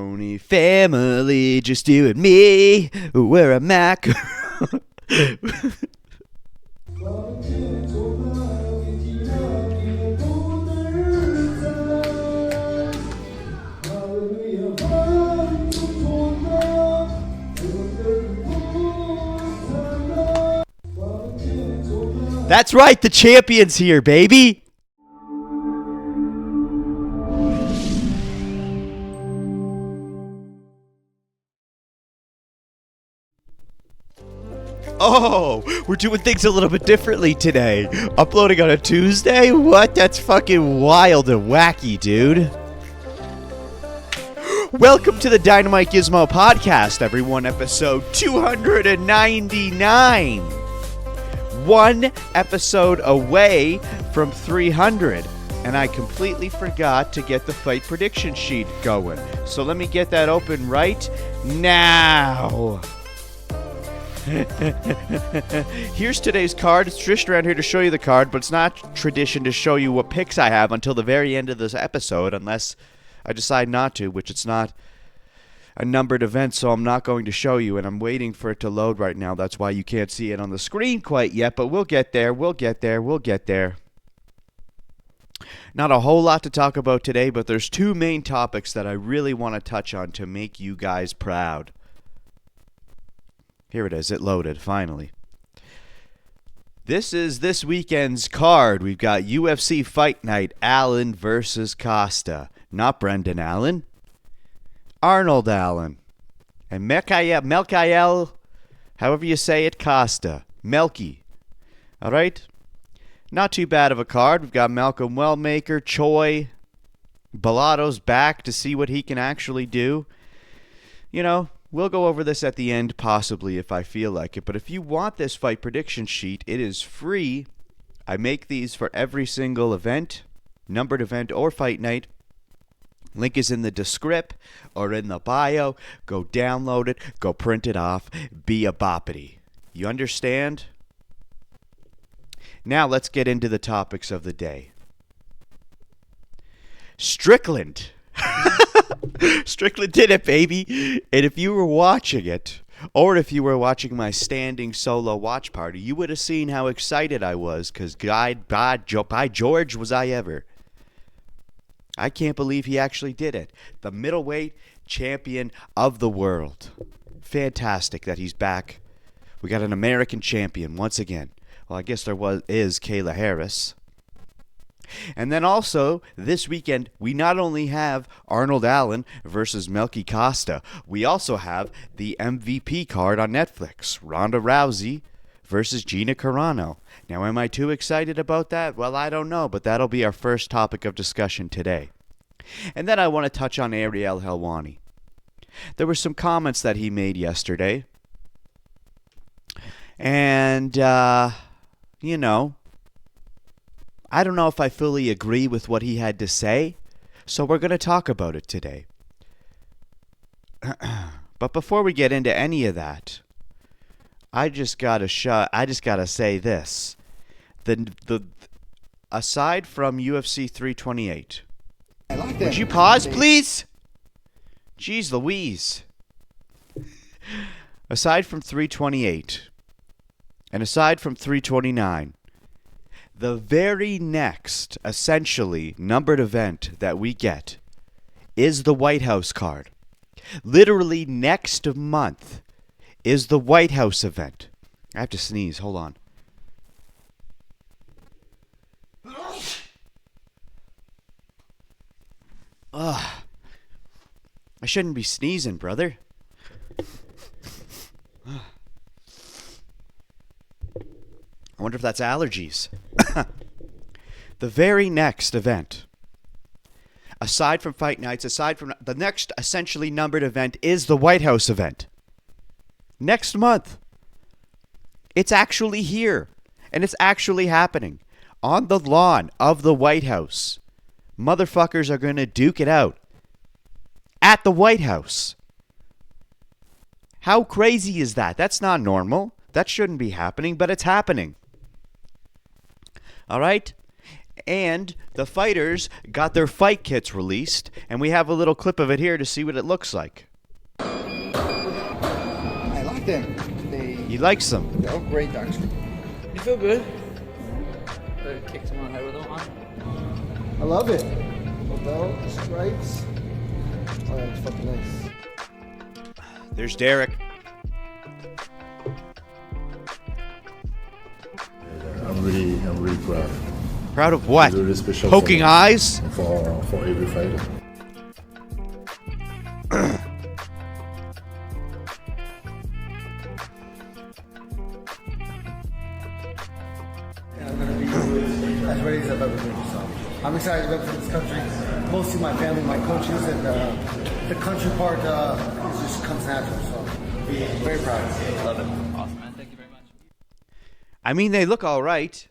Only family, just you and me. We're a Mac. That's right, the champion's here, baby. Oh, we're doing things a little bit differently today. Uploading on a Tuesday? What? That's fucking wild and wacky, dude. Welcome to the DynamiteGizmo Podcast, everyone. Episode 299. One episode away from 300. And I completely forgot to get the fight prediction sheet going. So let me get that open right now. Here's today's card. It's Trish around here to show you the card, but it's not tradition to show you what picks I have until the very end of this episode, unless I decide not to, which it's not a numbered event, so I'm not going to show you, and I'm waiting for it to load right now. That's why you can't see it on the screen quite yet, but we'll get there. We'll get there. We'll get there. Not a whole lot to talk about today, but there's two main topics that I really want to touch on to make you guys proud. Here it is. It loaded, finally. This is this weekend's card. We've got UFC Fight Night, Allen versus Costa. Not Brendan Allen. Arnold Allen. And Melchiel, however you say it, Costa. Melky. All right? Not too bad of a card. We've got Malcolm Wellmaker, Choi. Bellato's back to see what he can actually do. You know, we'll go over this at the end, possibly, if I feel like it. But if you want this fight prediction sheet, it is free. I make these for every single event, numbered event or fight night. Link is in the descript or in the bio. Go download it. Go print it off. Be a boppity. You understand? Now let's get into the topics of the day. Strickland. Strickland did it, baby. And if you were watching it, or if you were watching my standing solo watch party, you would have seen how excited I was, because by George was I ever. I can't believe he actually did it. The middleweight champion of the world. Fantastic that he's back. We got an American champion once again. Well, I guess is Kayla Harris. And then also, this weekend, we not only have Arnold Allen versus Melky Costa, we also have the MVP card on Netflix, Ronda Rousey versus Gina Carano. Now, am I too excited about that? Well, I don't know, but that'll be our first topic of discussion today. And then I want to touch on Ariel Helwani. There were some comments that he made yesterday. And, you know, I don't know if I fully agree with what he had to say, so we're going to talk about it today. But before we get into any of that, I just gotta say this: the aside from UFC 328, would you pause, please? Jeez Louise. Aside from 328, and aside from 329. The very next, essentially, numbered event that we get is the White House card. Literally next month is the White House event. I have to sneeze. Hold on. Ugh. I shouldn't be sneezing, brother. I wonder if that's allergies. The very next event, aside from fight nights, aside from the next essentially numbered event, is the White House event. Next month. It's actually here. And it's actually happening. On the lawn of the White House. Motherfuckers are going to duke it out. At the White House. How crazy is that? That's not normal. That shouldn't be happening, but it's happening. All right? And the fighters got their fight kits released, and we have a little clip of it here to see what it looks like. I like them. He likes them. They're all great, actually. You feel good? Kick someone in the head with them, huh? I love it. The belt, the stripes. Oh, yeah, it's fucking nice. There's Derek. I'm really proud. Proud of what? It's really special Poking eyes? for every fighter. I'm gonna be as ready as I've ever been. So I'm excited to represent this country. Mostly my family, my coaches, and the country part just comes natural. So very proud. Love it. Awesome, man. Thank you very much. I mean, they look all right.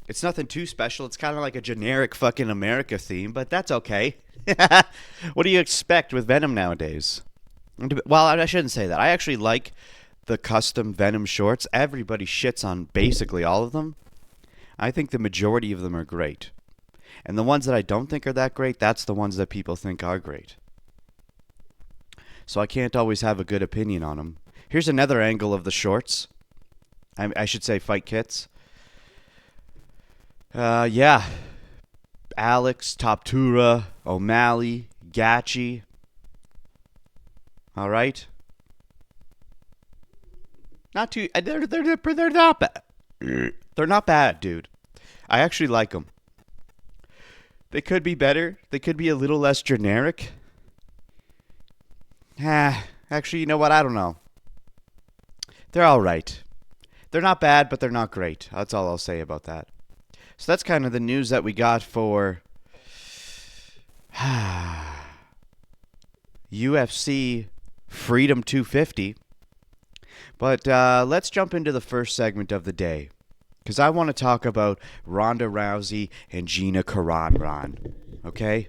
It's nothing too special. It's kind of like a generic fucking America theme, but that's okay. What do you expect with Venom nowadays? Well, I shouldn't say that. I actually like the custom Venom shorts. Everybody shits on basically all of them. I think the majority of them are great. And the ones that I don't think are that great, that's the ones that people think are great. So I can't always have a good opinion on them. Here's another angle of the shorts. I should say fight kits. Yeah. Alex, Topuria, O'Malley, Gaethje. All right. Not too. They're not bad. They're not bad, dude. I actually like them. They could be better. They could be a little less generic. Actually, you know what? I don't know. They're all right. They're not bad, but they're not great. That's all I'll say about that. So that's kind of the news that we got for UFC Freedom 250. But let's jump into the first segment of the day, because I want to talk about Ronda Rousey and Gina Carano. Okay?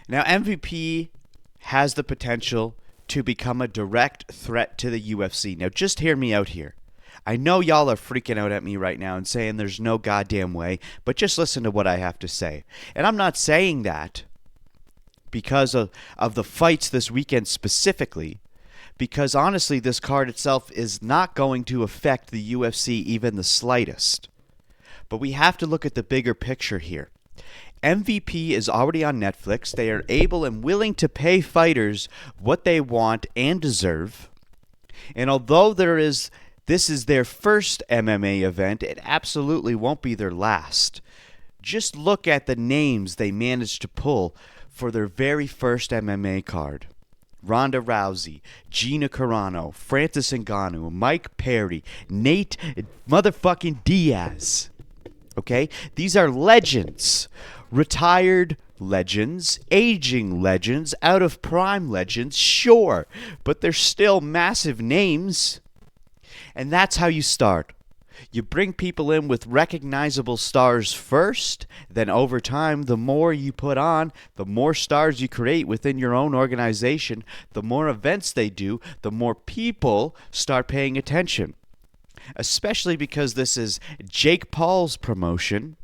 Now, MVP has the potential to become a direct threat to the UFC. Now, just hear me out here. I know y'all are freaking out at me right now and saying there's no goddamn way, but just listen to what I have to say. And I'm not saying that because of the fights this weekend specifically, because honestly, this card itself is not going to affect the UFC even the slightest. But we have to look at the bigger picture here. MVP is already on Netflix. They are able and willing to pay fighters what they want and deserve. And although this is their first MMA event, it absolutely won't be their last. Just look at the names they managed to pull for their very first MMA card. Ronda Rousey, Gina Carano, Francis Ngannou, Mike Perry, Nate motherfucking Diaz. Okay? These are legends. Retired legends, aging legends, out of prime legends, sure. But they're still massive names. And that's how you start. You bring people in with recognizable stars first, then over time, the more you put on, the more stars you create within your own organization, the more events they do, the more people start paying attention. Especially because this is Jake Paul's promotion,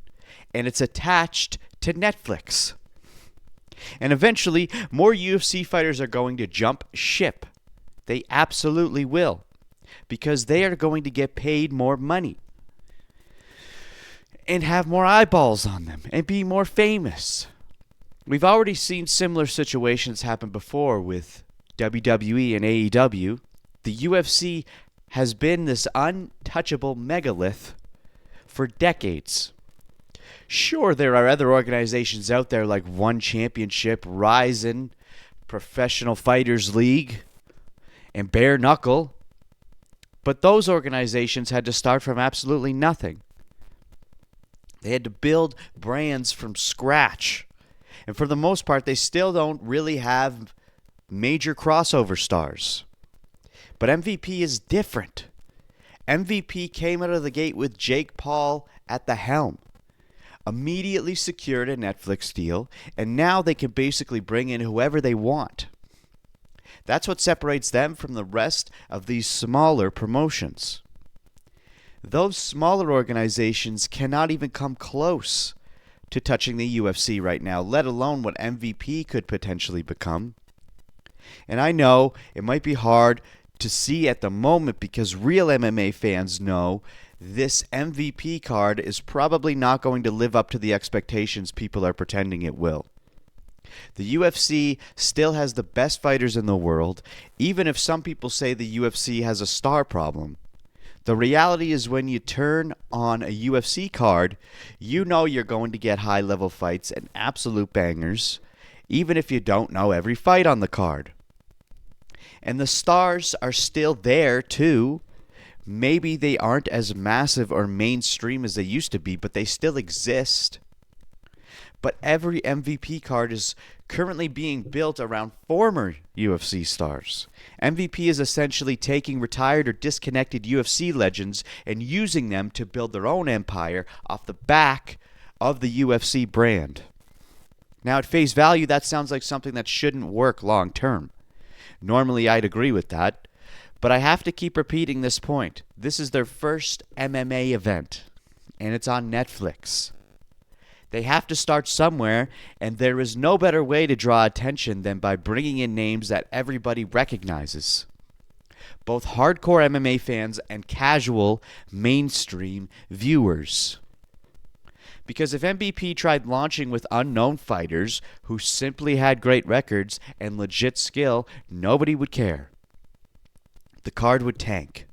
and it's attached to Netflix. And eventually, more UFC fighters are going to jump ship. They absolutely will. Because they are going to get paid more money and have more eyeballs on them and be more famous. We've already seen similar situations happen before with WWE and AEW. The UFC has been this untouchable megalith for decades. Sure, there are other organizations out there like One Championship, Rizin, Professional Fighters League, and Bare Knuckle. But those organizations had to start from absolutely nothing. They had to build brands from scratch. And for the most part, they still don't really have major crossover stars. But MVP is different. MVP came out of the gate with Jake Paul at the helm. Immediately secured a Netflix deal, and now they can basically bring in whoever they want. That's what separates them from the rest of these smaller promotions. those smaller organizations cannot even come close to touching the UFC right now, let alone what MVP could potentially become. And I know it might be hard to see at the moment because real MMA fans know this MVP card is probably not going to live up to the expectations people are pretending it will. The UFC still has the best fighters in the world, even if some people say the UFC has a star problem. The reality is when you turn on a UFC card, you know you're going to get high-level fights and absolute bangers, even if you don't know every fight on the card. And the stars are still there too. Maybe they aren't as massive or mainstream as they used to be, but they still exist. But every MVP card is currently being built around former UFC stars. MVP is essentially taking retired or disconnected UFC legends and using them to build their own empire off the back of the UFC brand. Now, at face value, that sounds like something that shouldn't work long term. Normally, I'd agree with that. But I have to keep repeating this point. This is their first MMA event, and it's on Netflix. They have to start somewhere, and there is no better way to draw attention than by bringing in names that everybody recognizes. Both hardcore MMA fans and casual, mainstream viewers. Because if MVP tried launching with unknown fighters who simply had great records and legit skill, nobody would care. The card would tank.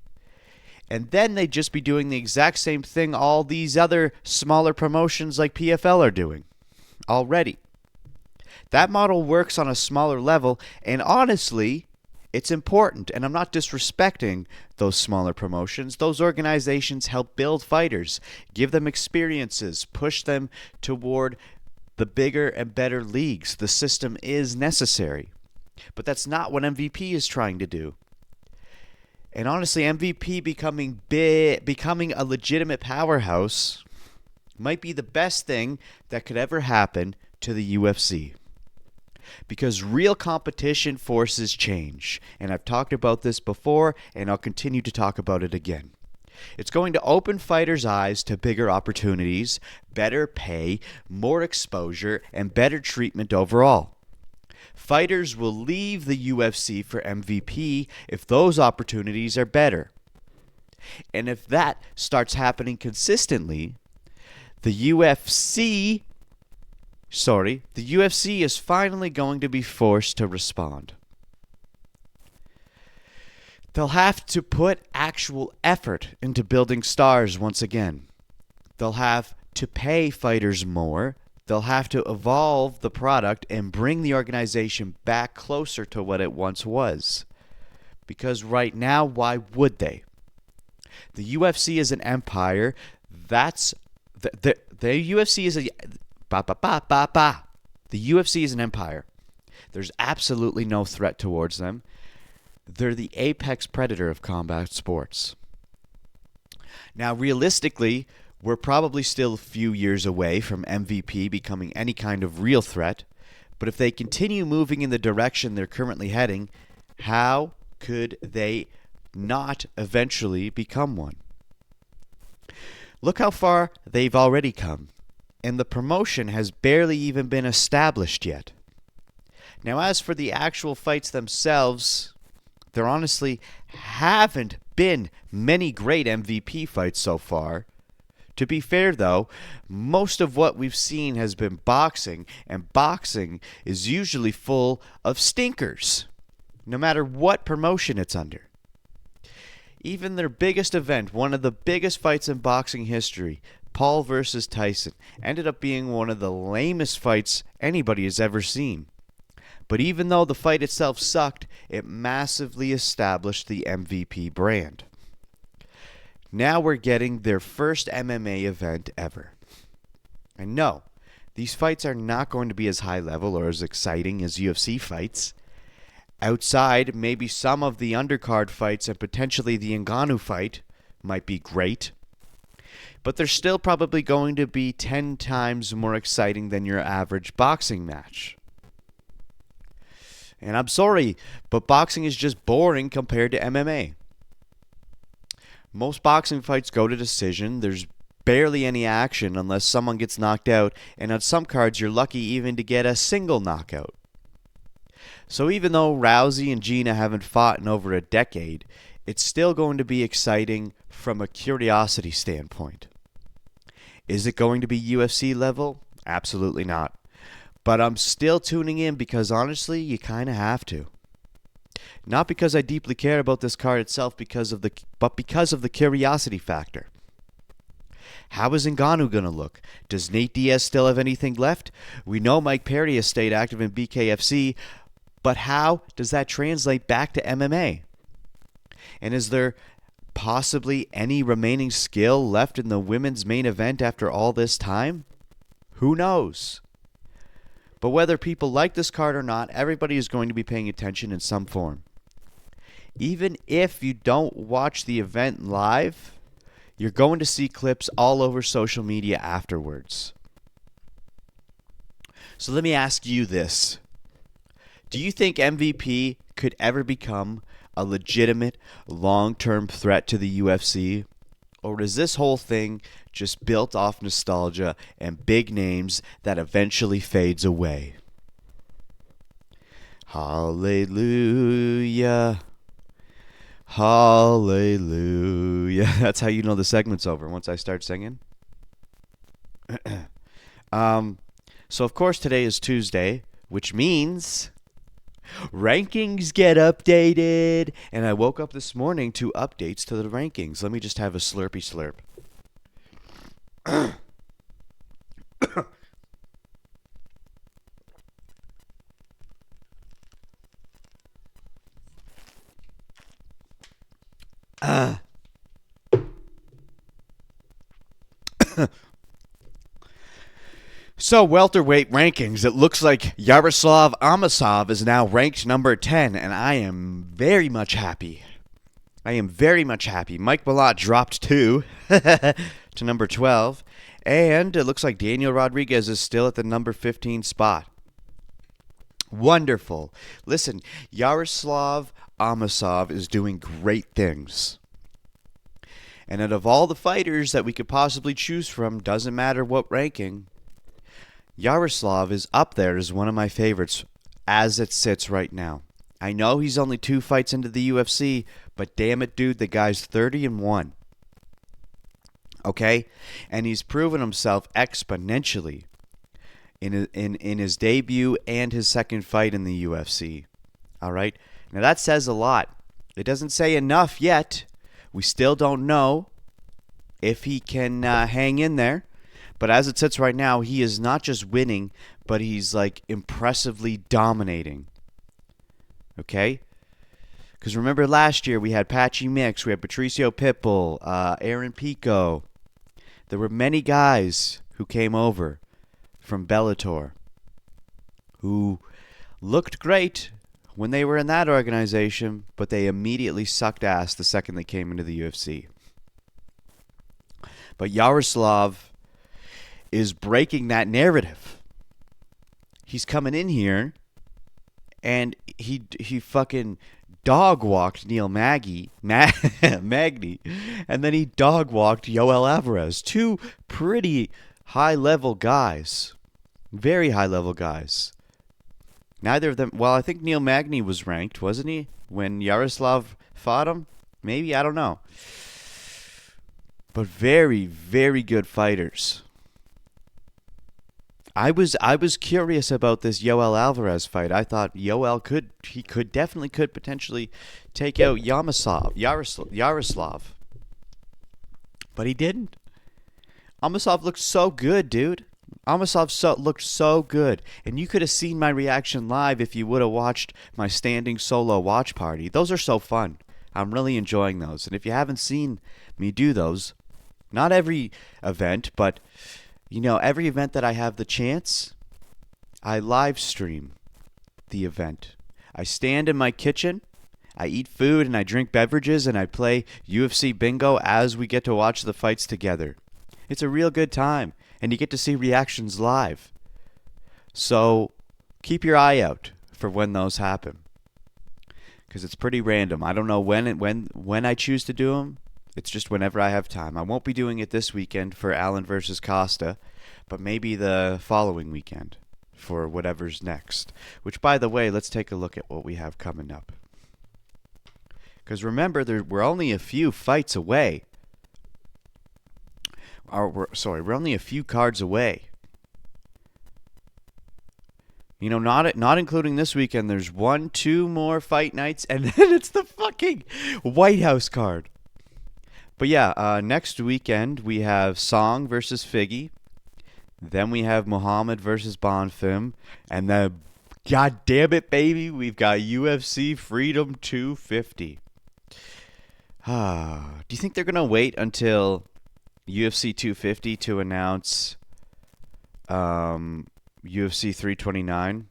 And then they'd just be doing the exact same thing all these other smaller promotions like PFL are doing already. That model works on a smaller level, and honestly, it's important, and I'm not disrespecting those smaller promotions. Those organizations help build fighters, give them experiences, push them toward the bigger and better leagues. The system is necessary. But that's not what MVP is trying to do. And honestly, MVP becoming a legitimate powerhouse might be the best thing that could ever happen to the UFC. Because real competition forces change. And I've talked about this before, and I'll continue to talk about it again. It's going to open fighters' eyes to bigger opportunities, better pay, more exposure, and better treatment overall. Fighters will leave the UFC for MVP if those opportunities are better. And if that starts happening consistently, the UFC is finally going to be forced to respond. They'll have to put actual effort into building stars once again. They'll have to pay fighters more. They'll have to evolve the product and bring the organization back closer to what it once was. Because right now, why would they? The UFC is an empire. The UFC is The UFC is an empire. There's absolutely no threat towards them. They're the apex predator of combat sports. Now, realistically, we're probably still a few years away from MVP becoming any kind of real threat, but if they continue moving in the direction they're currently heading, how could they not eventually become one? Look how far they've already come, and the promotion has barely even been established yet. Now, as for the actual fights themselves, there honestly haven't been many great MVP fights so far. To be fair, though, most of what we've seen has been boxing, and boxing is usually full of stinkers, no matter what promotion it's under. Even their biggest event, one of the biggest fights in boxing history, Paul versus Tyson, ended up being one of the lamest fights anybody has ever seen. But even though the fight itself sucked, it massively established the MVP brand. Now we're getting their first MMA event ever. And no, these fights are not going to be as high level or as exciting as UFC fights. Outside, maybe some of the undercard fights and potentially the Ngannou fight might be great. But they're still probably going to be 10 times more exciting than your average boxing match. And I'm sorry, but boxing is just boring compared to MMA. Most boxing fights go to decision. There's barely any action unless someone gets knocked out, and on some cards you're lucky even to get a single knockout. So even though Rousey and Gina haven't fought in over a decade, it's still going to be exciting from a curiosity standpoint. Is it going to be UFC level? Absolutely not. But I'm still tuning in because honestly, you kind of have to. Not because I deeply care about this card itself, but because of the curiosity factor. How is Ngannou going to look? Does Nate Diaz still have anything left? We know Mike Perry has stayed active in BKFC, but how does that translate back to MMA? And is there possibly any remaining skill left in the women's main event after all this time? Who knows? But whether people like this card or not, everybody is going to be paying attention in some form. Even if you don't watch the event live, you're going to see clips all over social media afterwards. So let me ask you this. Do you think MVP could ever become a legitimate long-term threat to the UFC? Or is this whole thing just built off nostalgia and big names that eventually fades away? Hallelujah. Hallelujah. That's how you know the segment's over, once I start singing. So, of course, today is Tuesday, which means rankings get updated. And I woke up this morning to updates to the rankings. Let me just have a slurpy slurp. So, welterweight rankings, it looks like Yaroslav Amosov is now ranked number 10, and I am very much happy. Mike Malott dropped 2 to number 12, and it looks like Daniel Rodriguez is still at the number 15 spot. Wonderful. Listen, Yaroslav Amosov is doing great things. And out of all the fighters that we could possibly choose from, doesn't matter what ranking, Yaroslav is up there as one of my favorites as it sits right now. I know he's only 2 fights into the UFC, but damn it, dude, the guy's 30-1. Okay? And he's proven himself exponentially in his debut and his second fight in the UFC. All right? Now that says a lot. It doesn't say enough yet. We still don't know if he can hang in there. But as it sits right now, he is not just winning, but he's like impressively dominating. Okay? Because remember last year we had Patchy Mix, we had Patricio Pitbull, Aaron Pico. There were many guys who came over from Bellator who looked great when they were in that organization, but they immediately sucked ass the second they came into the UFC. But Yaroslav is breaking that narrative. He's coming in here and he fucking dog walked Neil Magny, and then he dog walked Yoel Alvarez. 2 pretty high level guys. Very high level guys. Neither of them, well, I think Neil Magny was ranked, wasn't he? When Yaroslav fought him? Maybe, I don't know. But very, very good fighters. I was curious about this Yoel Alvarez fight. I thought Yoel could potentially take out Yaroslav. But he didn't. Amosov looked so good, dude. Amosov looked so good. And you could have seen my reaction live if you would have watched my standing solo watch party. Those are so fun. I'm really enjoying those. And if you haven't seen me do those, not every event, but every event that I have the chance, I live stream the event. I stand in my kitchen, I eat food and I drink beverages and I play UFC bingo as we get to watch the fights together. It's a real good time and you get to see reactions live. So keep your eye out for when those happen, because it's pretty random. I don't know when I choose to do them. It's just whenever I have time. I won't be doing it this weekend for Allen versus Costa, but maybe the following weekend for whatever's next. Which, by the way, let's take a look at what we have coming up. Because remember, we're only a few fights away. We're only a few cards away. You know, not including this weekend, there's 2 more fight nights, and then it's the fucking White House card. But yeah, next weekend we have Song versus Figgy. Then we have Muhammad versus Bonfim. And then, god damn it, baby, we've got UFC Freedom 250. Do you think they're going to wait until UFC 250 to announce UFC 329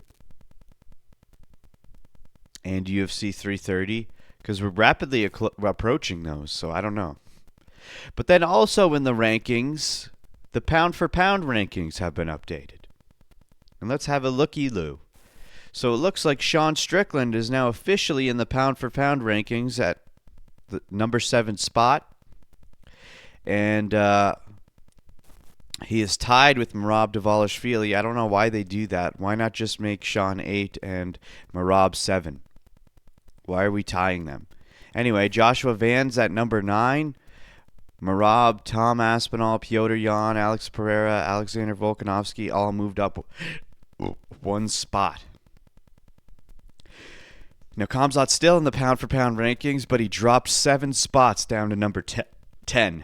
and UFC 330? Because we're rapidly approaching those, so I don't know. But then also in the rankings, the pound-for-pound rankings have been updated. And let's have a looky-loo. So it looks like Sean Strickland is now officially in the pound-for-pound rankings at the number 7 spot. And he is tied with Merab Dvalishvili. I don't know why they do that. Why not just make Sean 8 and Merab 7? Why are we tying them? Anyway, Joshua Van's at number 9. Merab, Tom Aspinall, Piotr Jan, Alex Pereira, Alexander Volkanovski all moved up 1 spot. Now, Khamzat's still in the pound-for-pound rankings, but he dropped 7 spots down to number 10.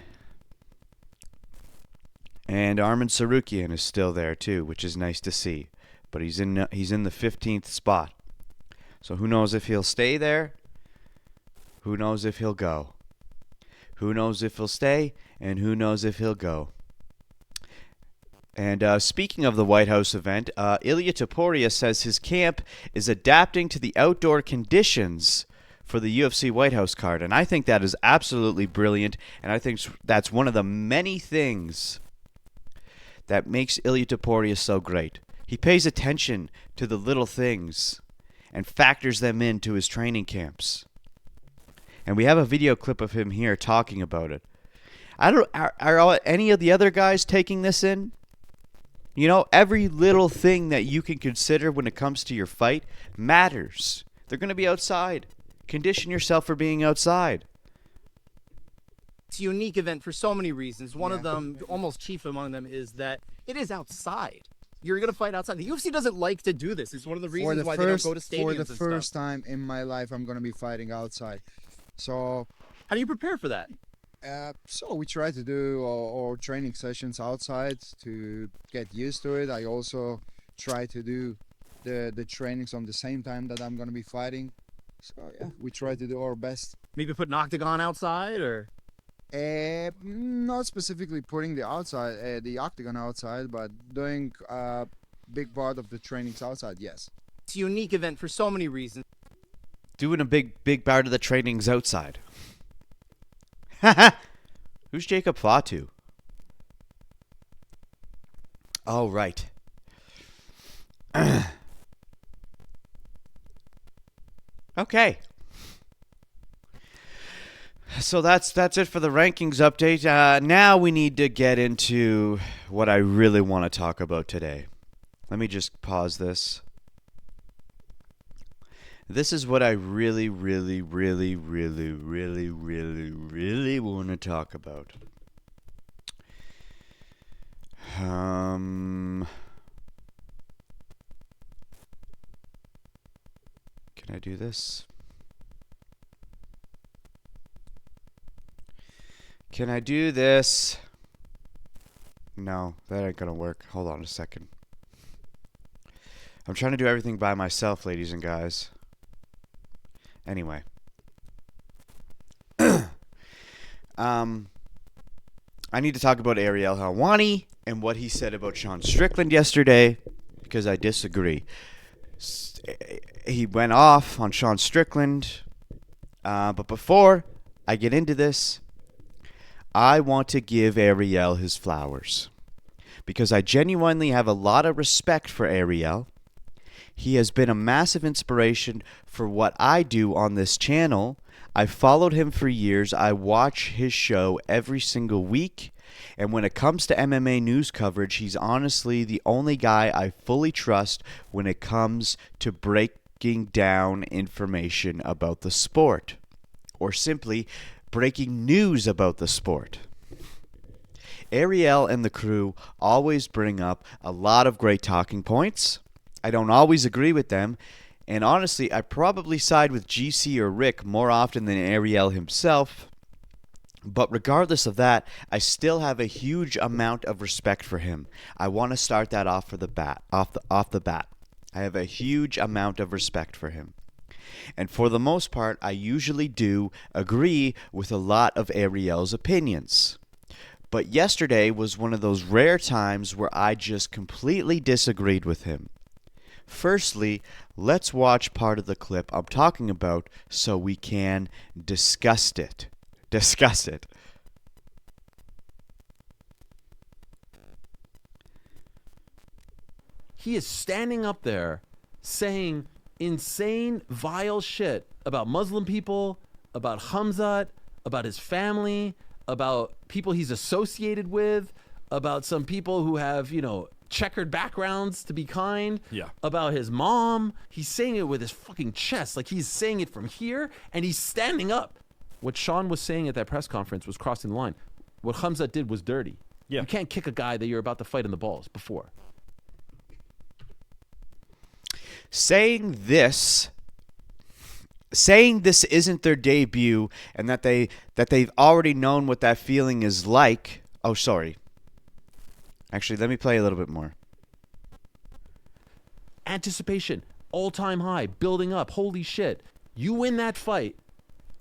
And Arman Sarukian is still there, too, which is nice to see. But he's in the 15th spot. So who knows if he'll stay there? Who knows if he'll go? Who knows if he'll stay, and who knows if he'll go. And speaking of the White House event, Ilia Topuria says his camp is adapting to the outdoor conditions for the UFC White House card. And I think that is absolutely brilliant, and I think that's one of the many things that makes Ilia Topuria so great. He pays attention to the little things and factors them into his training camps. And we have a video clip of him here talking about it. Are any of the other guys taking this in? You know, every little thing that you can consider when it comes to your fight matters. They're going to be outside. Condition yourself for being outside. It's a unique event for so many reasons. One of them, almost chief among them, is that it is outside. You're going to fight outside. The UFC doesn't like to do this. It's one of the reasons why they don't go to stadiums. For the first time in my life, I'm going to be fighting outside. So, how do you prepare for that? So we try to do our training sessions outside to get used to it. I also try to do the trainings on the same time that I'm going to be fighting. So yeah, we try to do our best. Maybe put an octagon outside, or? Not specifically putting the octagon outside, but doing a big part of the trainings outside, yes. It's a unique event for so many reasons. Doing a big part of the trainings outside. Who's Jacob Fatu? Oh, right. Okay. So that's it for the rankings update. Now we need to get into what I really want to talk about today. Let me just pause this. This is what I really want to talk about. Can I do this? Can I do this? No, that ain't gonna work. Hold on a second. I'm trying to do everything by myself, ladies and guys. Anyway. I need to talk about Ariel Helwani and what he said about Sean Strickland yesterday, because I disagree. He went off on Sean Strickland. But before I get into this, I want to give Ariel his flowers, because I genuinely have a lot of respect for Ariel. He has been a massive inspiration for what I do on this channel. I followed him for years. I watch his show every single week. And when it comes to MMA news coverage, he's honestly the only guy I fully trust when it comes to breaking down information about the sport, or simply breaking news about the sport. Ariel and the crew always bring up a lot of great talking points. I don't always agree with them, and honestly, I probably side with GC or Rick more often than Ariel himself. But regardless of that, I still have a huge amount of respect for him. I want to start that off the bat. I have a huge amount of respect for him. And for the most part, I usually do agree with a lot of Ariel's opinions. But yesterday was one of those rare times where I just completely disagreed with him. Firstly, let's watch part of the clip I'm talking about so we can discuss it. He is standing up there saying insane, vile shit about Muslim people, about Khamzat, about his family, about people he's associated with, about some people who have, checkered backgrounds, to be kind. Yeah. About his mom. He's saying it with his fucking chest. Like he's saying it from here and he's standing up. What Sean was saying at that press conference was crossing the line. What Khamzat did was dirty. Yeah. You can't kick a guy that you're about to fight in the balls before. Saying this isn't their debut and that they've already known what that feeling is like. Oh, sorry. Actually, let me play a little bit more. Anticipation, all-time high, building up. Holy shit. You win that fight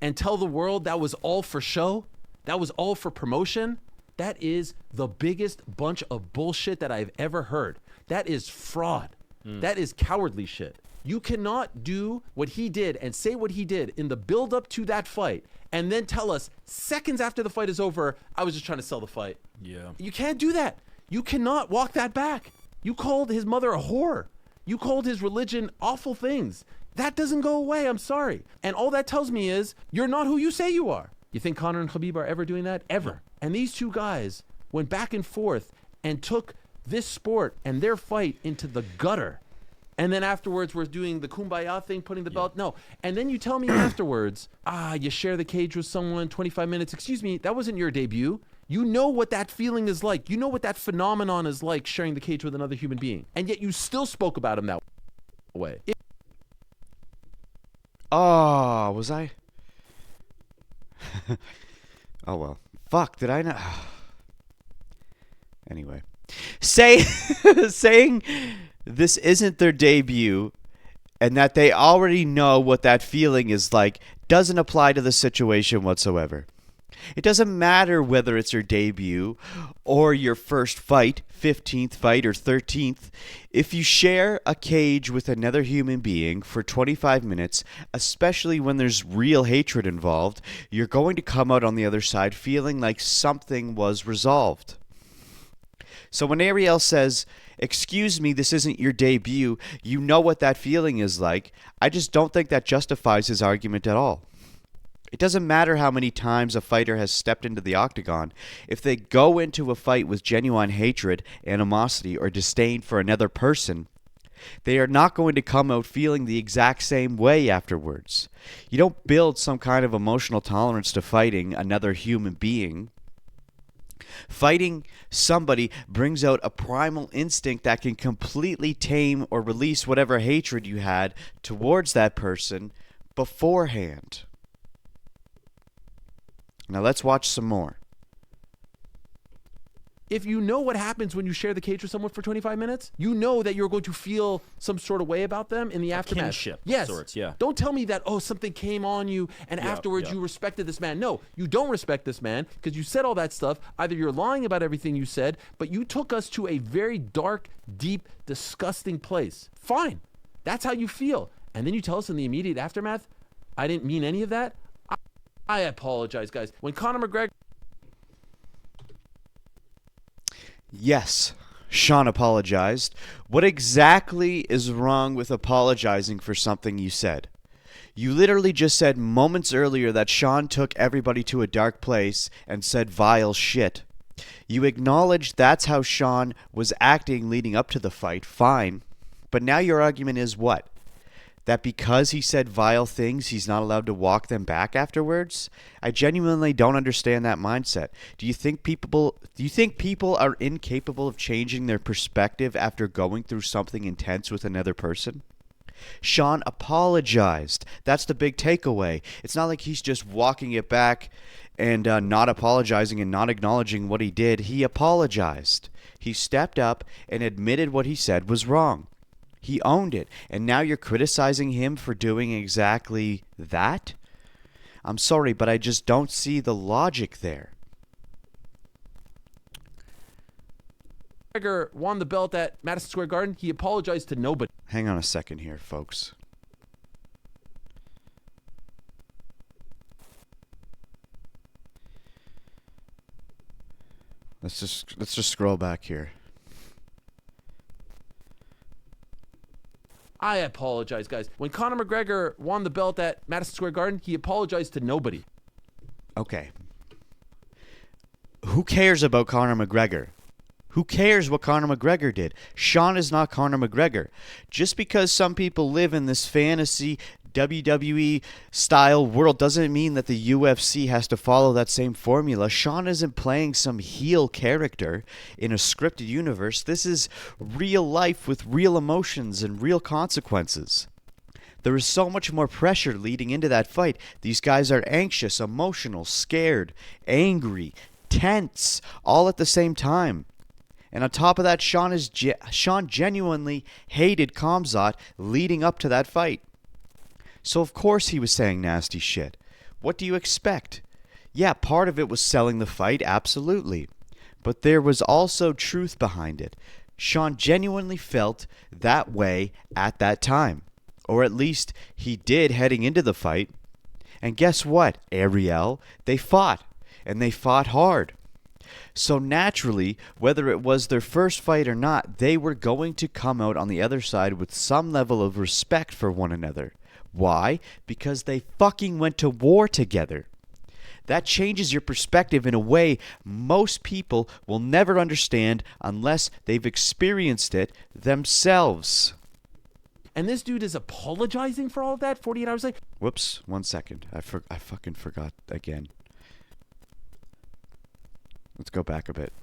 and tell the world that was all for show? That was all for promotion? That is the biggest bunch of bullshit that I've ever heard. That is fraud. That is cowardly shit. You cannot do what he did and say what he did in the build-up to that fight and then tell us seconds after the fight is over, I was just trying to sell the fight. Yeah. You can't do that. You cannot walk that back. You called his mother a whore. You called his religion awful things. That doesn't go away, I'm sorry. And all that tells me is you're not who you say you are. You think Conor and Khabib are ever doing that? Ever. And these two guys went back and forth and took this sport and their fight into the gutter. And then afterwards we're doing the kumbaya thing, putting the belt. No. And then you tell me afterwards, you share the cage with someone, 25 minutes. Excuse me, that wasn't your debut. You know what that feeling is like. You know what that phenomenon is like, sharing the cage with another human being. And yet you still spoke about him that way. Oh, was I? Oh, well. Fuck, did I not? Anyway. Saying this isn't their debut and that they already know what that feeling is like doesn't apply to the situation whatsoever. It doesn't matter whether it's your debut or your first fight, 15th fight or 13th. If you share a cage with another human being for 25 minutes, especially when there's real hatred involved, you're going to come out on the other side feeling like something was resolved. So when Ariel says, "Excuse me, this isn't your debut," you know what that feeling is like. I just don't think that justifies his argument at all. It doesn't matter how many times a fighter has stepped into the octagon. If they go into a fight with genuine hatred, animosity, or disdain for another person, they are not going to come out feeling the exact same way afterwards. You don't build some kind of emotional tolerance to fighting another human being. Fighting somebody brings out a primal instinct that can completely tame or release whatever hatred you had towards that person beforehand. Now let's watch some more. If you know what happens when you share the cage with someone for 25 minutes, you know that you're going to feel some sort of way about them in the aftermath. Kinship of yes. sorts, yeah. Don't tell me that, something came on you and afterwards you respected this man. No, you don't respect this man because you said all that stuff. Either you're lying about everything you said, but you took us to a very dark, deep, disgusting place. Fine. That's how you feel. And then you tell us in the immediate aftermath, I didn't mean any of that. I apologize, guys. When Conor McGregor... Yes, Sean apologized. What exactly is wrong with apologizing for something you said? You literally just said moments earlier that Sean took everybody to a dark place and said vile shit. You acknowledged that's how Sean was acting leading up to the fight, fine. But now your argument is what? That because he said vile things, he's not allowed to walk them back afterwards? I genuinely don't understand that mindset. Do you think people are incapable of changing their perspective after going through something intense with another person? Sean apologized. That's the big takeaway. It's not like he's just walking it back and not apologizing and not acknowledging what he did. He apologized. He stepped up and admitted what he said was wrong. He owned it. And now you're criticizing him for doing exactly that? I'm sorry, but I just don't see the logic there. McGregor won the belt at Madison Square Garden. He apologized to nobody. Hang on a second here, folks. Let's just scroll back here. I apologize, guys. When Conor McGregor won the belt at Madison Square Garden, he apologized to nobody. Okay. Who cares about Conor McGregor? Who cares what Conor McGregor did? Sean is not Conor McGregor. Just because some people live in this fantasy WWE style world doesn't mean that the UFC has to follow that same formula. Sean isn't playing some heel character in a scripted universe. This is real life with real emotions and real consequences. There is so much more pressure leading into that fight. These guys are anxious, emotional, scared, angry, tense, all at the same time. And on top of that, Sean genuinely hated Khamzat leading up to that fight. So of course he was saying nasty shit. What do you expect? Yeah, part of it was selling the fight, absolutely. But there was also truth behind it. Sean genuinely felt that way at that time. Or at least he did heading into the fight. And guess what, Ariel? They fought. And they fought hard. So naturally, whether it was their first fight or not, they were going to come out on the other side with some level of respect for one another. Why? Because they fucking went to war together. That changes your perspective in a way most people will never understand unless they've experienced it themselves. And this dude is apologizing for all of that 48 hours later? Whoops, 1 second. I fucking forgot again. Let's go back a bit.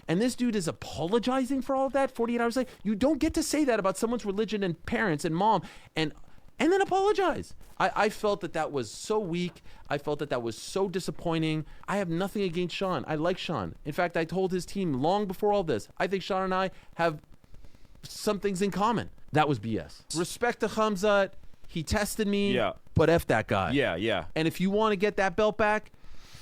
And this dude is apologizing for all of that 48 hours later? You don't get to say that about someone's religion and parents and mom and then apologize. I felt that was so weak. I felt that was so disappointing. I have nothing against Sean. I like Sean. In fact, I told his team long before all this, I think Sean and I have some things in common. That was BS. Respect to Khamzat. He tested me. Yeah. But F that guy. Yeah. And if you want to get that belt back,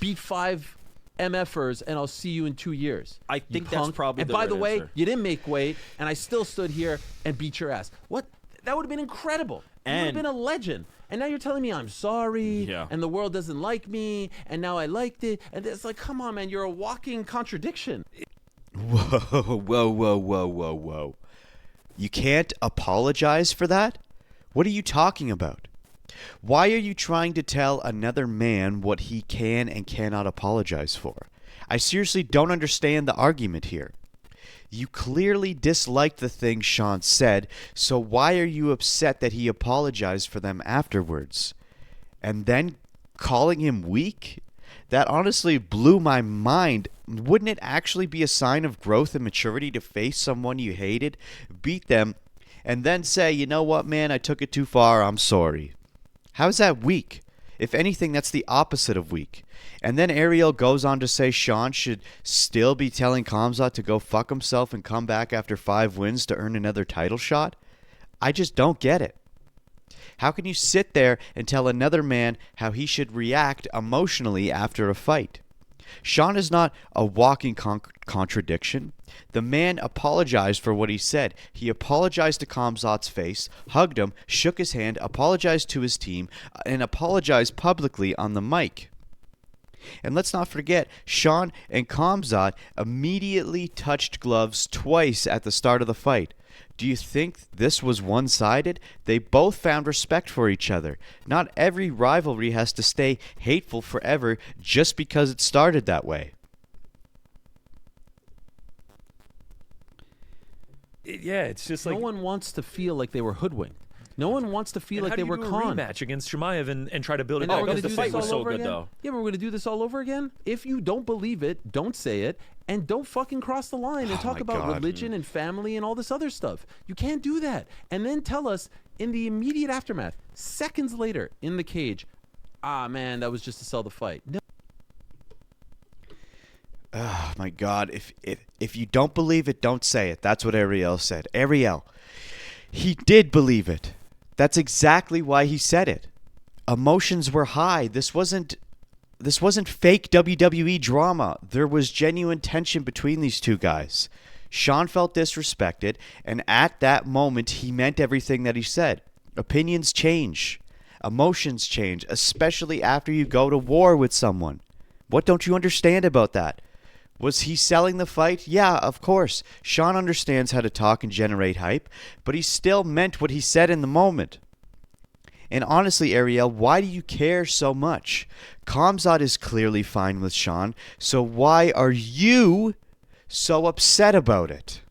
beat 5 MFers and I'll see you in 2 years. I think that's probably and the by right the way, answer. you didn't make weight and I still stood here and beat your ass. What? That would have been incredible. You would have And- been a legend. And now you're telling me I'm sorry Yeah. and the world doesn't like me and now I liked it. And it's like, come on, man, you're a walking contradiction. Whoa. You can't apologize for that? What are you talking about? Why are you trying to tell another man what he can and cannot apologize for? I seriously don't understand the argument here. You clearly disliked the things Sean said, so why are you upset that he apologized for them afterwards? And then calling him weak? That honestly blew my mind. Wouldn't it actually be a sign of growth and maturity to face someone you hated, beat them, and then say, you know what, man, I took it too far, I'm sorry? How's that weak? If anything, that's the opposite of weak. And then Ariel goes on to say Sean should still be telling Khamzat to go fuck himself and come back after 5 wins to earn another title shot? I just don't get it. How can you sit there and tell another man how he should react emotionally after a fight? Sean is not a walking contradiction. The man apologized for what he said. He apologized to Khamzat's face, hugged him, shook his hand, apologized to his team, and apologized publicly on the mic. And let's not forget, Sean and Khamzat immediately touched gloves twice at the start of the fight. Do you think this was one-sided? They both found respect for each other. Not every rivalry has to stay hateful forever just because it started that way. Yeah, it's just No like one wants to feel like they were hoodwinked. No one wants to feel like they were How do you conned. do a rematch against Chimaev and try to build it And now back we're up? gonna The do fight this was all so over good, again? though. Yeah, but we're going to do this all over again? If you don't believe it, don't say it, and don't fucking cross the line and talk my about God. religion and family and all this other stuff. You can't do that. And then tell us in the immediate aftermath, seconds later in the cage, man, that was just to sell the fight. No. Oh my God! If you don't believe it, don't say it. That's what Ariel said. Ariel, he did believe it. That's exactly why he said it. Emotions were high. This wasn't fake WWE drama. There was genuine tension between these two guys. Sean felt disrespected, and at that moment, he meant everything that he said. Opinions change. Emotions change, especially after you go to war with someone. What don't you understand about that? Was he selling the fight? Yeah, of course. Sean understands how to talk and generate hype, but he still meant what he said in the moment. And honestly, Ariel, why do you care so much? Khamzat is clearly fine with Sean, so why are you so upset about it?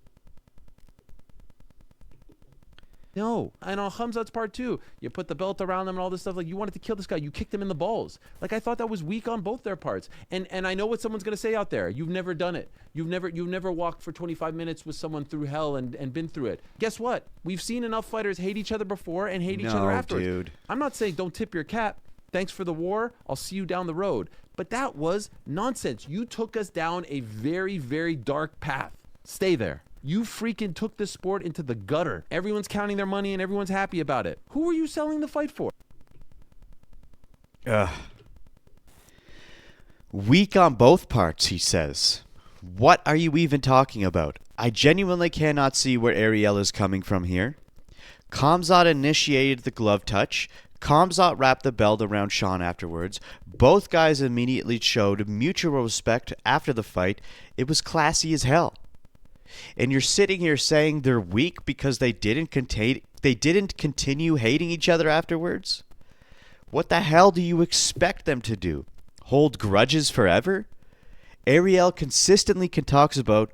No. And on Khamzat's part too, you put the belt around him and all this stuff. Like, you wanted to kill this guy. You kicked him in the balls. Like, I thought that was weak on both their parts. And I know what someone's going to say out there. You've never done it. You've never walked for 25 minutes with someone through hell and been through it. Guess what? We've seen enough fighters hate each other before and hate each other afterwards. Dude. I'm not saying don't tip your cap. Thanks for the war. I'll see you down the road. But that was nonsense. You took us down a very, very dark path. Stay there. You freaking took this sport into the gutter. Everyone's counting their money and everyone's happy about it. Who were you selling the fight for? Weak on both parts, he says. What are you even talking about? I genuinely cannot see where Ariel is coming from here. Khamzat initiated the glove touch. Khamzat wrapped the belt around Sean afterwards. Both guys immediately showed mutual respect after the fight. It was classy as hell. And you're sitting here saying they're weak because they didn't continue hating each other afterwards? What the hell do you expect them to do? Hold grudges forever? Ariel consistently talks about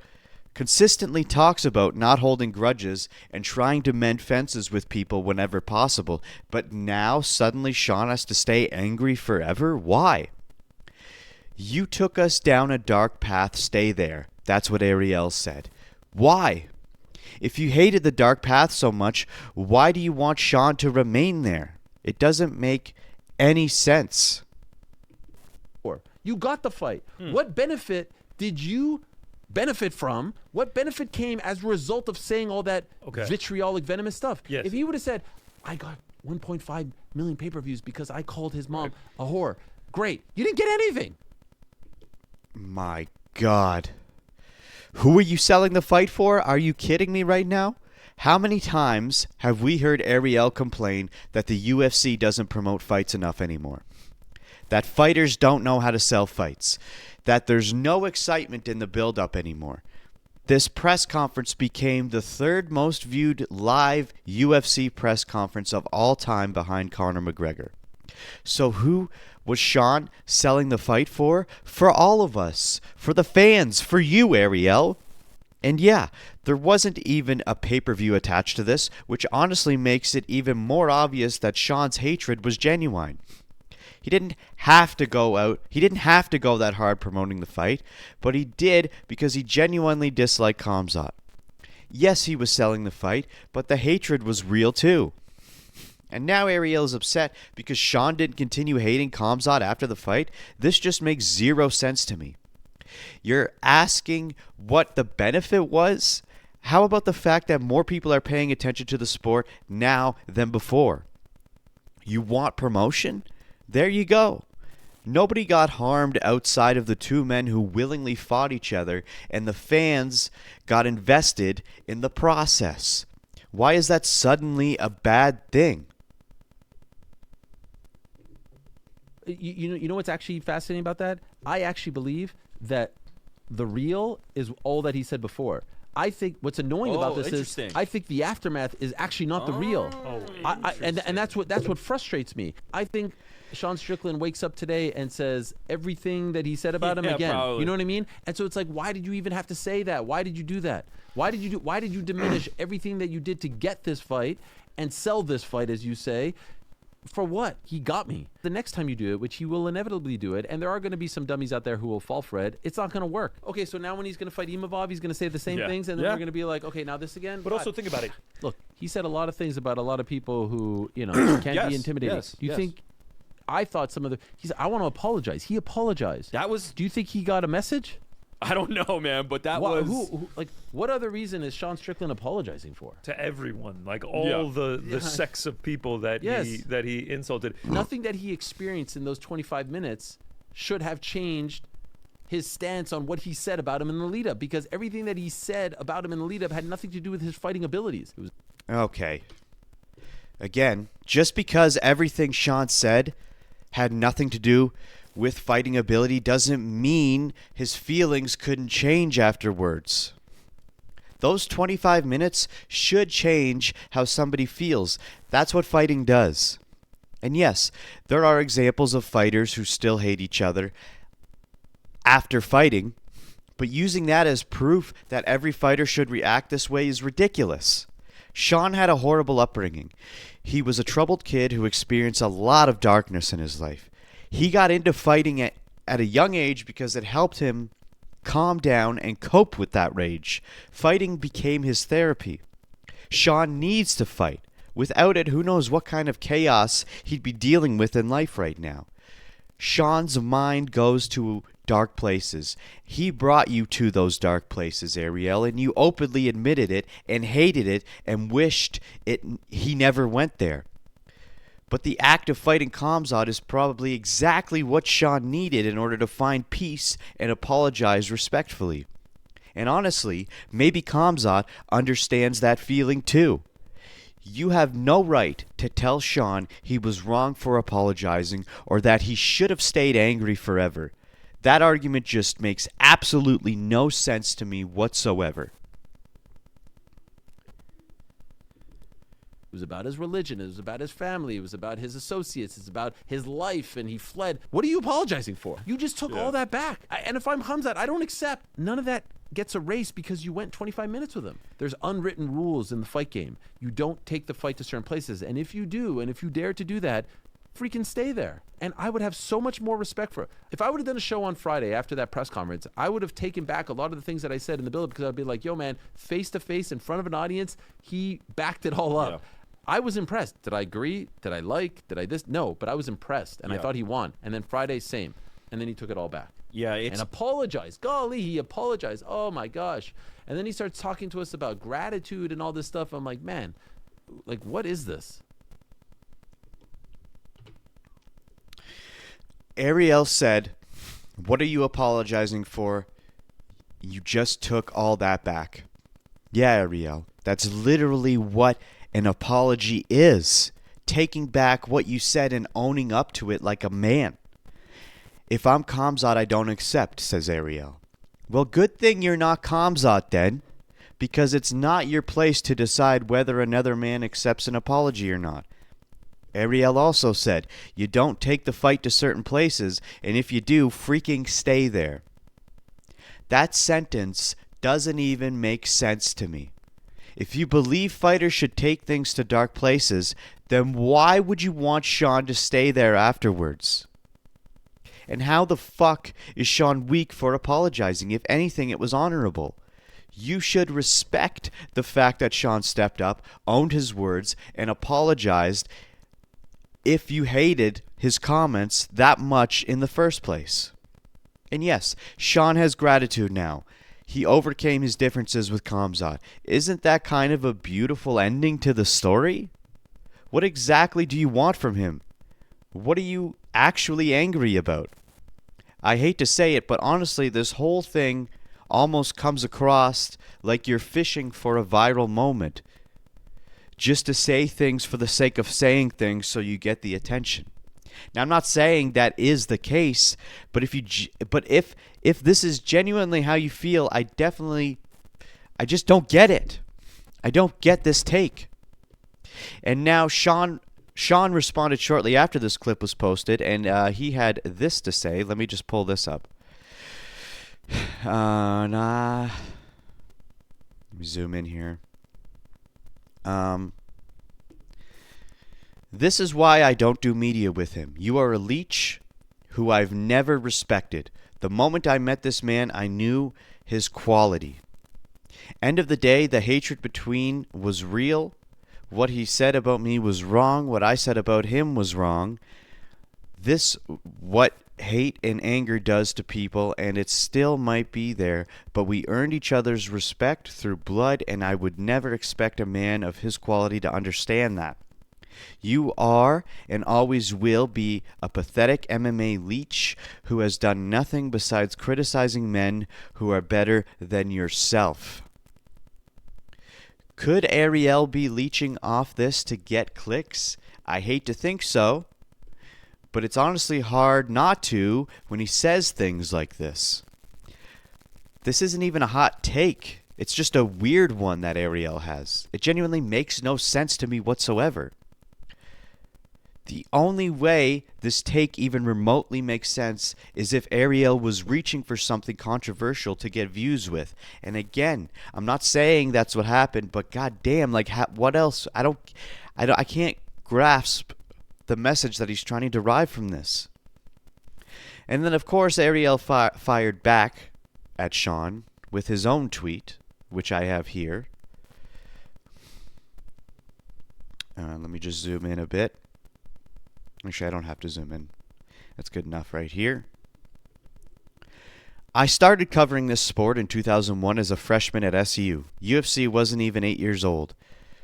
not holding grudges and trying to mend fences with people whenever possible, but now suddenly Sean has to stay angry forever? Why? You took us down a dark path, stay there. That's what Ariel said. Why? If you hated the dark path so much, why do you want Sean to remain there? It doesn't make any sense. You got the fight. What benefit did you benefit from? What benefit came as a result of saying all that vitriolic, venomous stuff? Yes. If he would have said, I got 1.5 million pay-per-views because I called his mom a whore. Great. You didn't get anything. My God. Who are you selling the fight for? Are you kidding me right now? How many times have we heard Ariel complain that the UFC doesn't promote fights enough anymore? That fighters don't know how to sell fights. That there's no excitement in the build-up anymore. This press conference became the third most viewed live UFC press conference of all time behind Conor McGregor. So who was Sean selling the fight for? For all of us. For the fans. For you, Ariel. And yeah, there wasn't even a pay-per-view attached to this, which honestly makes it even more obvious that Sean's hatred was genuine. He didn't have to go that hard promoting the fight, but he did because he genuinely disliked Khamzat. Yes, he was selling the fight, but the hatred was real too. And now Ariel is upset because Sean didn't continue hating Khamzat after the fight. This just makes zero sense to me. You're asking what the benefit was? How about the fact that more people are paying attention to the sport now than before? You want promotion? There you go. Nobody got harmed outside of the two men who willingly fought each other, and the fans got invested in the process. Why is that suddenly a bad thing? You know what's actually fascinating about that? I actually believe that the real is all that he said before. I think what's annoying about this is I think the aftermath is actually not the real. And that's what frustrates me. I think Sean Strickland wakes up today and says everything that he said about him again. Probably. You know what I mean? And so it's like, why did you even have to say that? Why did you do that? Why did you diminish everything that you did to get this fight and sell this fight, as you say? For what? He got me. The next time you do it, which he will inevitably do it, and there are going to be some dummies out there who will fall for it, it's not going to work. Okay, so now when he's going to fight Imavov, he's going to say the same things, and then we're going to be like, okay, now this again? But also think about it. Look, he said a lot of things about a lot of people who, can't be intimidating. Do you think... I thought some of the... He said, I want to apologize. He apologized. That was... Do you think he got a message? I don't know, man, but that was... what other reason is Sean Strickland apologizing for? To everyone. Like, all the sects of people that he insulted. Nothing that he experienced in those 25 minutes should have changed his stance on what he said about him in the lead-up, because everything that he said about him in the lead-up had nothing to do with his fighting abilities. Okay. Again, just because everything Sean said had nothing to do with fighting ability doesn't mean his feelings couldn't change afterwards. Those 25 minutes should change how somebody feels. That's what fighting does. And yes, there are examples of fighters who still hate each other after fighting, but using that as proof that every fighter should react this way is ridiculous. Sean had a horrible upbringing. He was a troubled kid who experienced a lot of darkness in his life. He got into fighting at a young age because it helped him calm down and cope with that rage. Fighting became his therapy. Sean needs to fight. Without it, who knows what kind of chaos he'd be dealing with in life right now. Sean's mind goes to dark places. He brought you to those dark places, Ariel, and you openly admitted it and hated it and wished he never went there. But the act of fighting Khamzat is probably exactly what Sean needed in order to find peace and apologize respectfully. And honestly, maybe Khamzat understands that feeling too. You have no right to tell Sean he was wrong for apologizing or that he should have stayed angry forever. That argument just makes absolutely no sense to me whatsoever. It was about his religion. It was about his family. It was about his associates. It's about his life, and he fled. What are you apologizing for? You just took all that back. And if I'm Khamzat, I don't accept. None of that gets erased because you went 25 minutes with him. There's unwritten rules in the fight game. You don't take the fight to certain places. And if you do, and if you dare to do that, freaking stay there. And I would have so much more respect for it. If I would have done a show on Friday after that press conference, I would have taken back a lot of the things that I said in the build-up, because I'd be like, yo, man, face-to-face in front of an audience, he backed it all up. Yeah. I was impressed. Did I agree? Did I like? Did I this? No, but I was impressed, and I thought he won. And then Friday, same. And then he took it all back. Yeah, and apologized. Golly, he apologized. Oh, my gosh. And then he starts talking to us about gratitude and all this stuff. I'm like, man, like, what is this? Ariel said, what are you apologizing for? You just took all that back. Yeah, Ariel, that's literally what an apology is. Taking back what you said and owning up to it like a man. If I'm Khamzat, I don't accept, says Ariel. Well, good thing you're not Khamzat then, because it's not your place to decide whether another man accepts an apology or not. Ariel also said, you don't take the fight to certain places, and if you do, freaking stay there. That sentence doesn't even make sense to me. If you believe fighters should take things to dark places, then why would you want Sean to stay there afterwards? And how the fuck is Sean weak for apologizing? If anything, it was honorable. You should respect the fact that Sean stepped up, owned his words, and apologized if you hated his comments that much in the first place. And yes, Sean has gratitude now. He overcame his differences with Khamzat. Isn't that kind of a beautiful ending to the story? What exactly do you want from him? What are you actually angry about? I hate to say it, but honestly, this whole thing almost comes across like you're fishing for a viral moment. Just to say things for the sake of saying things so you get the attention. Now, I'm not saying that is the case, but if this is genuinely how you feel, I just don't get it. I don't get this take. And now Sean responded shortly after this clip was posted, and he had this to say. Let me just pull this up. Let me zoom in here. This is why I don't do media with him. You are a leech who I've never respected. The moment I met this man, I knew his quality. End of the day, the hatred between was real. What he said about me was wrong. What I said about him was wrong. This, what hate and anger does to people, and it still might be there, but we earned each other's respect through blood, and I would never expect a man of his quality to understand that. You are and always will be a pathetic MMA leech who has done nothing besides criticizing men who are better than yourself. Could Ariel be leeching off this to get clicks? I hate to think so, but it's honestly hard not to when he says things like this. This isn't even a hot take. It's just a weird one that Ariel has. It genuinely makes no sense to me whatsoever. The only way this take even remotely makes sense is if Ariel was reaching for something controversial to get views with. And again, I'm not saying that's what happened, but goddamn, like what else? I can't grasp the message that he's trying to derive from this. And then, of course, Ariel fired back at Sean with his own tweet, which I have here. Let me just zoom in a bit. Actually, I don't have to zoom in. That's good enough right here. I started covering this sport in 2001 as a freshman at SU. UFC wasn't even 8 years old.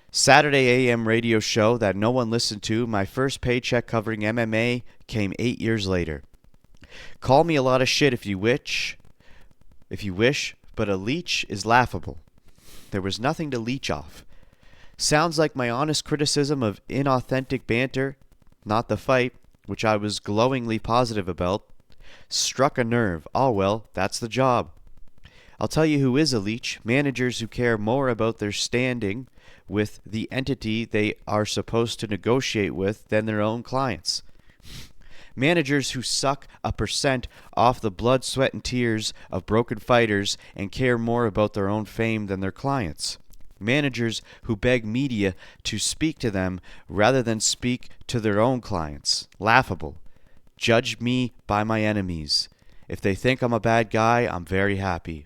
Saturday AM radio show that no one listened to, my first paycheck covering MMA came 8 years later. Call me a lot of shit if you wish, but a leech is laughable. There was nothing to leech off. Sounds like my honest criticism of inauthentic banter, not the fight, which I was glowingly positive about, struck a nerve. Oh well, that's the job. I'll tell you who is a leech. Managers who care more about their standing with the entity they are supposed to negotiate with than their own clients. Managers who suck a percent off the blood, sweat, and tears of broken fighters and care more about their own fame than their clients. Managers who beg media to speak to them rather than speak to their own clients. Laughable. Judge me by my enemies. If they think I'm a bad guy, I'm very happy.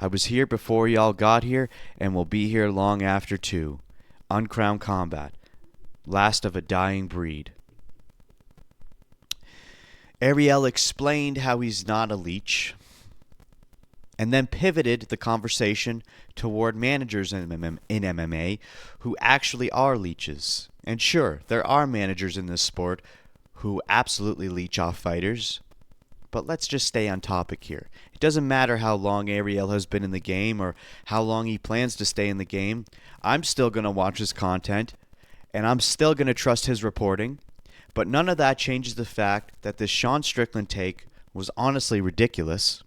I was here before y'all got here and will be here long after too. Uncrowned Combat. Last of a dying breed. Ariel explained how he's not a leech, and then pivoted the conversation toward managers in MMA who actually are leeches. And sure, there are managers in this sport who absolutely leech off fighters, but let's just stay on topic here. It doesn't matter how long Ariel has been in the game or how long he plans to stay in the game. I'm still going to watch his content, and I'm still going to trust his reporting, but none of that changes the fact that this Sean Strickland take was honestly ridiculous.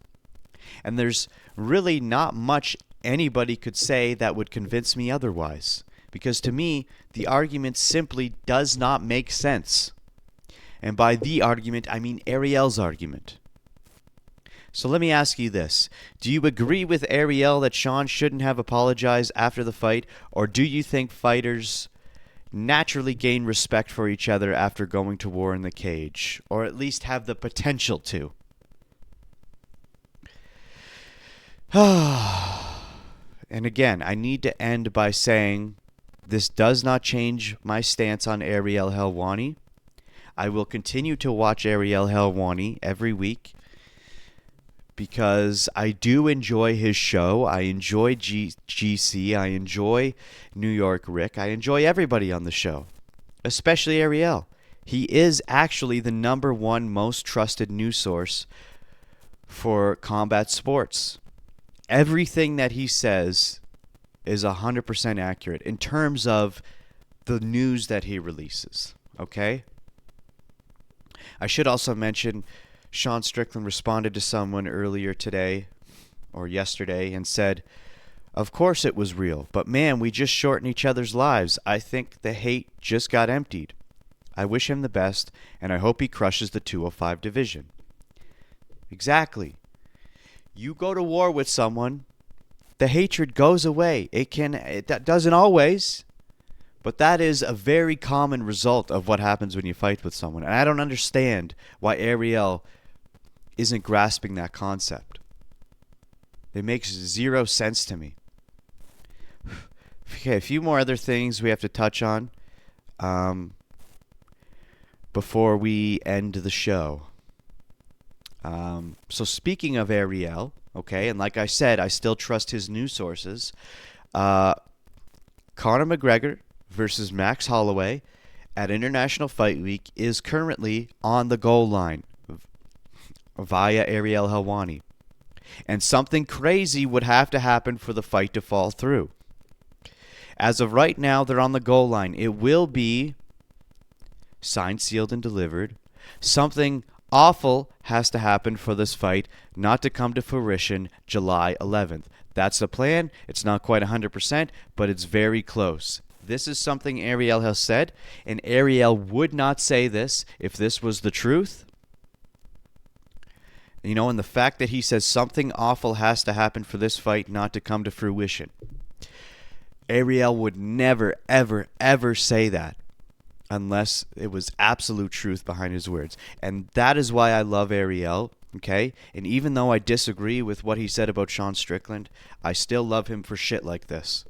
And there's really not much anybody could say that would convince me otherwise. Because to me, the argument simply does not make sense. And by the argument, I mean Ariel's argument. So let me ask you this. Do you agree with Ariel that Sean shouldn't have apologized after the fight? Or do you think fighters naturally gain respect for each other after going to war in the cage? Or at least have the potential to? And again, I need to end by saying this does not change my stance on Ariel Helwani. I will continue to watch Ariel Helwani every week because I do enjoy his show. I enjoy GC. I enjoy New York Rick. I enjoy everybody on the show, especially Ariel. He is actually the #1 most trusted news source for combat sports. Everything that he says is 100% accurate in terms of the news that he releases, okay? I should also mention Sean Strickland responded to someone earlier today or yesterday and said, "Of course it was real, but man, we just shorten each other's lives. I think the hate just got emptied. I wish him the best, and I hope he crushes the 205 division." Exactly. You go to war with someone, the hatred goes away. That doesn't always, but that is a very common result of what happens when you fight with someone. And I don't understand why Ariel isn't grasping that concept. It makes zero sense to me. Okay, a few more other things we have to touch on before we end the show. So speaking of Ariel, okay, and like I said, I still trust his news sources. Conor McGregor versus Max Holloway at International Fight Week is currently on the goal line via Ariel Helwani. And something crazy would have to happen for the fight to fall through. As of right now, they're on the goal line. It will be signed, sealed, and delivered. Something awful has to happen for this fight not to come to fruition July 11th. That's the plan. It's not quite 100%, but it's very close. This is something Ariel has said, and Ariel would not say this if this was the truth. You know, and the fact that he says something awful has to happen for this fight not to come to fruition. Ariel would never, ever, ever say that unless it was absolute truth behind his words. And that is why I love Ariel, okay? And even though I disagree with what he said about Sean Strickland, I still love him for shit like this.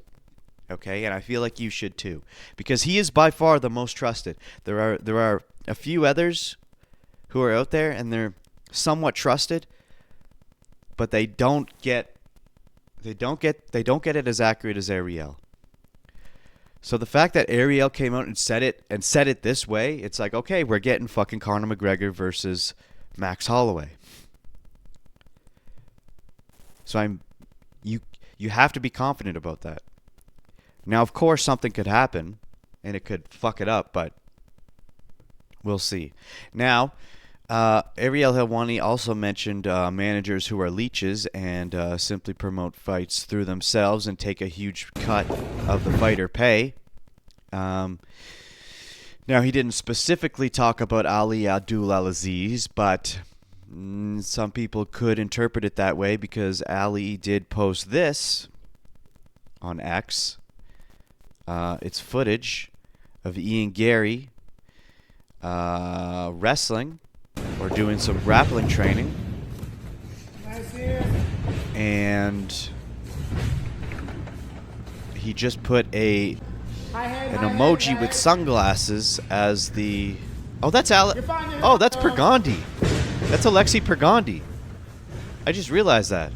Okay? And I feel like you should too. Because he is by far the most trusted. There are a few others who are out there and they're somewhat trusted, but they don't get it as accurate as Ariel. So the fact that Ariel came out and said it this way, it's like, okay, we're getting fucking Conor McGregor versus Max Holloway. So you have to be confident about that. Now, of course, something could happen and it could fuck it up, but we'll see. Now, Ariel Helwani also mentioned managers who are leeches and simply promote fights through themselves and take a huge cut of the fighter pay. Now, he didn't specifically talk about Ali Abdelaziz, but some people could interpret it that way because Ali did post this on X. It's footage of Ian Garry wrestling or doing some grappling training, and he just put an emoji with sunglasses as the that's Pergondi. That's Alexei Pergondi. I just realized that.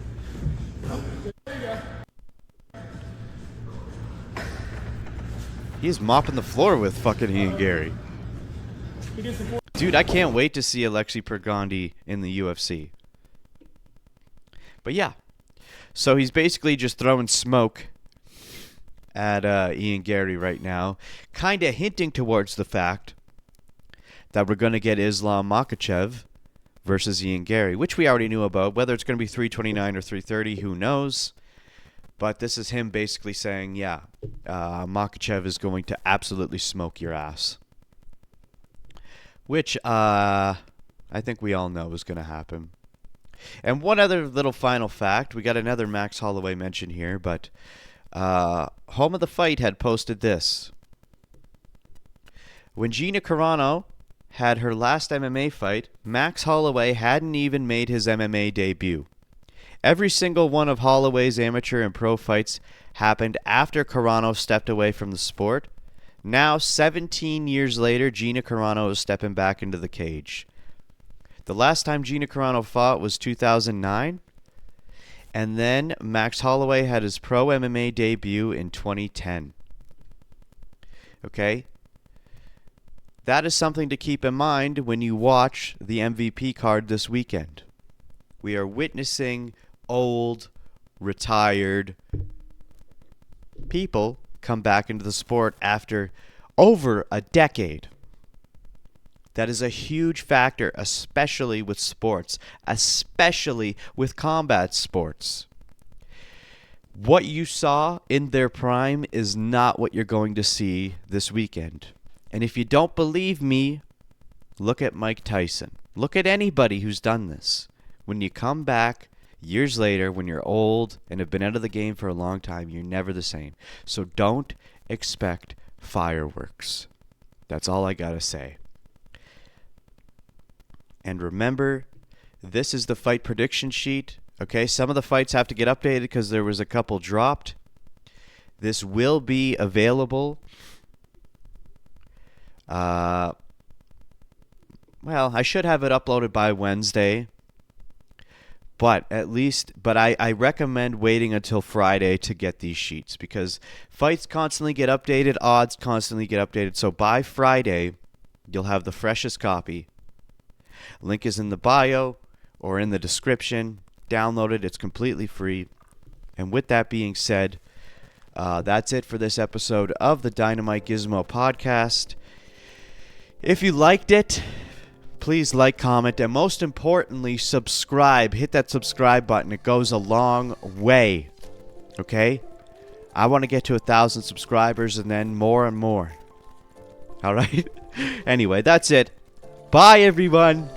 He's mopping the floor with fucking Ian Garry. Dude, I can't wait to see Alexei Pergondi in the UFC. But yeah, so he's basically just throwing smoke at Ian Garry right now, kind of hinting towards the fact that we're going to get Islam Makhachev versus Ian Garry, which we already knew about. Whether it's going to be 329 or 330, who knows? But this is him basically saying, yeah, Makhachev is going to absolutely smoke your ass. Which I think we all know is going to happen. And one other little final fact. We got another Max Holloway mention here, but Home of the Fight had posted this. When Gina Carano had her last MMA fight, Max Holloway hadn't even made his MMA debut. Every single one of Holloway's amateur and pro fights happened after Carano stepped away from the sport. Now, 17 years later, Gina Carano is stepping back into the cage. The last time Gina Carano fought was 2009. And then Max Holloway had his pro MMA debut in 2010. Okay? That is something to keep in mind when you watch the MVP card this weekend. We are witnessing old, retired people come back into the sport after over a decade. That is a huge factor, especially with sports, especially with combat sports. What you saw in their prime is not what you're going to see this weekend. And if you don't believe me, look at Mike Tyson. Look at anybody who's done this. When you come back years later, when you're old and have been out of the game for a long time, you're never the same. So don't expect fireworks. That's all I gotta say. And remember, this is the fight prediction sheet. Okay, some of the fights have to get updated because there was a couple dropped. This will be available. Well, I should have it uploaded by Wednesday. But I recommend waiting until Friday to get these sheets because fights constantly get updated, odds constantly get updated. So by Friday, you'll have the freshest copy. Link is in the bio or in the description. Download it. It's completely free. And with that being said, that's it for this episode of the Dynamite Gizmo Podcast. If you liked it, please like, comment, and most importantly, subscribe. Hit that subscribe button. It goes a long way. Okay? I want to get to 1,000 subscribers and then more and more. All right? Anyway, that's it. Bye, everyone.